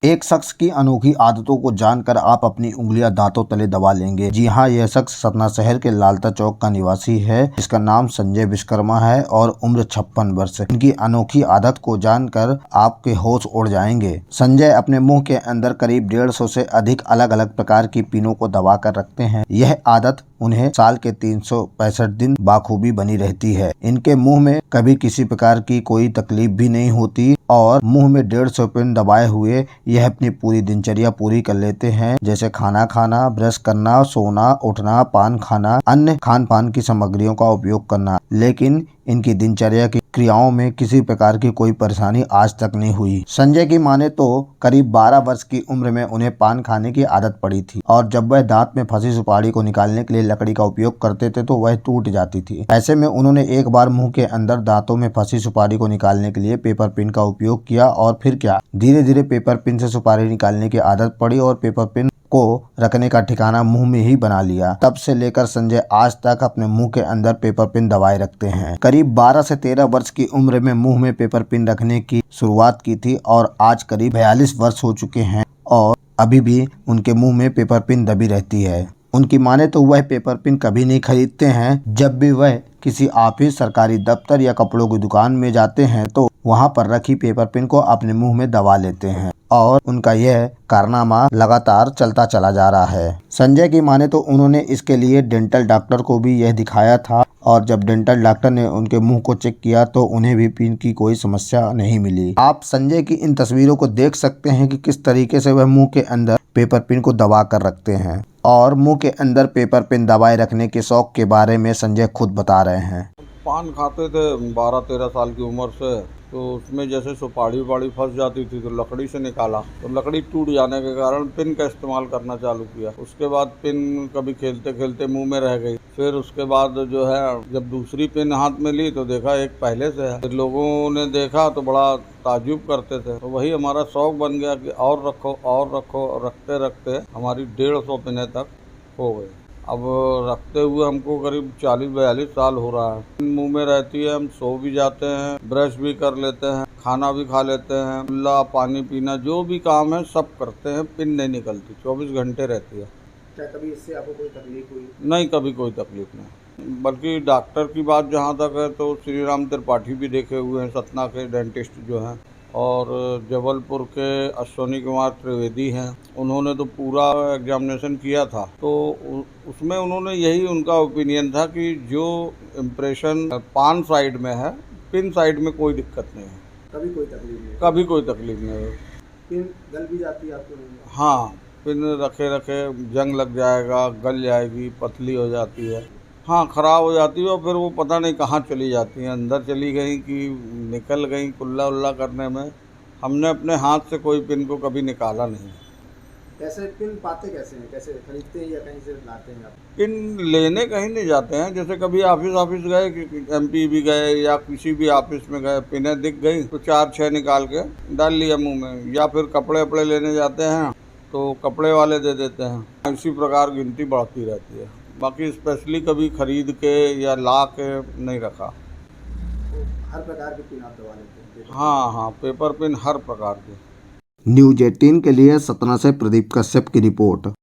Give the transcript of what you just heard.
एक शख्स की अनोखी आदतों को जानकर आप अपनी उंगलियां दांतों तले दबा लेंगे। जी हाँ, यह शख्स सतना शहर के लालता चौक का निवासी है। इसका नाम संजय विश्वकर्मा है और उम्र 56 वर्ष है। इनकी अनोखी आदत को जानकर आपके होश उड़ जाएंगे। संजय अपने मुंह के अंदर करीब 150 से अधिक अलग अलग प्रकार की पिनों को दबा कर रखते हैं। यह आदत उन्हें साल के 365 दिन बाखूबी बनी रहती है। इनके मुंह में कभी किसी प्रकार की कोई तकलीफ भी नहीं होती और मुंह में 150 पिन दबाए हुए यह अपनी पूरी दिनचर्या पूरी कर लेते हैं, जैसे खाना खाना, ब्रश करना, सोना, उठना, पान खाना, अन्य खान पान की सामग्रियों का उपयोग करना। लेकिन इनकी दिनचर्या की क्रियाओं में किसी प्रकार की कोई परेशानी आज तक नहीं हुई। संजय की माने तो करीब 12 वर्ष की उम्र में उन्हें पान खाने की आदत पड़ी थी और जब वह दांत में फंसी सुपारी को निकालने के लिए लकड़ी का उपयोग करते थे तो वह टूट जाती थी। ऐसे में उन्होंने एक बार मुंह के अंदर दांतों में फंसी सुपारी को निकालने के लिए पेपर पिन का उपयोग किया और फिर क्या, धीरे धीरे पेपर पिन से सुपारी निकालने की आदत पड़ी और पेपर पिन को रखने का ठिकाना मुंह में ही बना लिया। तब से लेकर संजय आज तक अपने मुंह के अंदर पेपर पिन दबाए रखते हैं। करीब 12 से 13 वर्ष की उम्र में मुंह में पेपर पिन रखने की शुरुआत की थी और आज करीब 42 वर्ष हो चुके हैं और अभी भी उनके मुंह में पेपर पिन दबी रहती है। उनकी माने तो वह पेपर पिन कभी नहीं खरीदते हैं। जब भी वह किसी ऑफिस, सरकारी दफ्तर या कपड़ों की दुकान में जाते हैं तो वहां पर रखी पेपर पिन को अपने मुंह में दबा लेते हैं और उनका यह कारनामा लगातार चलता चला जा रहा है। संजय की माने तो उन्होंने इसके लिए डेंटल डॉक्टर को भी यह दिखाया था और जब डेंटल डॉक्टर ने उनके मुंह को चेक किया तो उन्हें भी पिन की कोई समस्या नहीं मिली। आप संजय की इन तस्वीरों को देख सकते हैं कि किस तरीके से वह मुंह के अंदर पेपर पिन को दबा कर रखते हैं और मुंह के अंदर पेपर पिन दबाए रखने के शौक के बारे में संजय खुद बता रहे हैं। पान खाते थे 12-13 साल की उम्र से, तो उसमें जैसे सुपारी उपाड़ी फंस जाती थी तो लकड़ी से निकाला, तो लकड़ी टूट जाने के कारण पिन का इस्तेमाल करना चालू किया। उसके बाद पिन कभी खेलते खेलते मुंह में रह गई। फिर उसके बाद जो है जब दूसरी पिन हाथ में ली तो देखा एक पहले से है। फिर लोगों ने देखा तो बड़ा ताज्जुब करते थे, तो वही हमारा शौक बन गया कि और रखो और रखो। रखते रखते हमारी 150 पिनें तक हो गई। अब रखते हुए हमको करीब 40-42 साल हो रहा है। मुंह में रहती है, हम सो भी जाते हैं, ब्रश भी कर लेते हैं, खाना भी खा लेते हैं, खुला पानी पीना, जो भी काम है सब करते हैं। पिन नहीं निकलती, 24 घंटे रहती है। क्या कभी इससे आपको कोई तकलीफ हुई? नहीं, कभी कोई तकलीफ नहीं। बल्कि डॉक्टर की बात जहाँ तक है तो श्री राम त्रिपाठी भी देखे हुए हैं, सतना के डेंटिस्ट जो हैं, और जबलपुर के अश्विनी कुमार त्रिवेदी हैं। उन्होंने तो पूरा एग्जामिनेशन किया था, तो उसमें उन्होंने यही उनका ओपिनियन था कि जो इम्प्रेशन पान साइड में है, पिन साइड में कोई दिक्कत नहीं है। कभी कोई तकलीफ नहीं? कभी कोई तकलीफ नहीं है। पिन गल भी जाती है आपको? हाँ, पिन रखे रखे जंग लग जाएगा, गल जाएगी, पतली हो जाती है। हाँ, ख़राब हो जाती है और फिर वो पता नहीं कहाँ चली जाती हैं, अंदर चली गई कि निकल गई। कुल्ला उल्ला करने में हमने अपने हाथ से कोई पिन को कभी निकाला नहीं। कैसे पिन पाते कैसे हैं? कैसे खरीदते हैं या कहीं से लाते हैं आप? पिन लेने कहीं नहीं जाते हैं। जैसे कभी ऑफिस गए, MP भी गए या किसी भी ऑफिस में गए, पिनें दिख गई तो 4-6 निकाल के डाल लिया मुँह में। या फिर कपड़े वपड़े लेने जाते हैं तो कपड़े वाले दे देते हैं। इसी प्रकार गिनती बढ़ती रहती है। बाकी स्पेशली कभी खरीद के या ला के नहीं रखा। तो हर प्रकार की पिन आप दबा लेते हैं? हाँ, पेपर पिन हर प्रकार के। न्यूज़ 18 के लिए सतना से प्रदीप कश्यप की रिपोर्ट।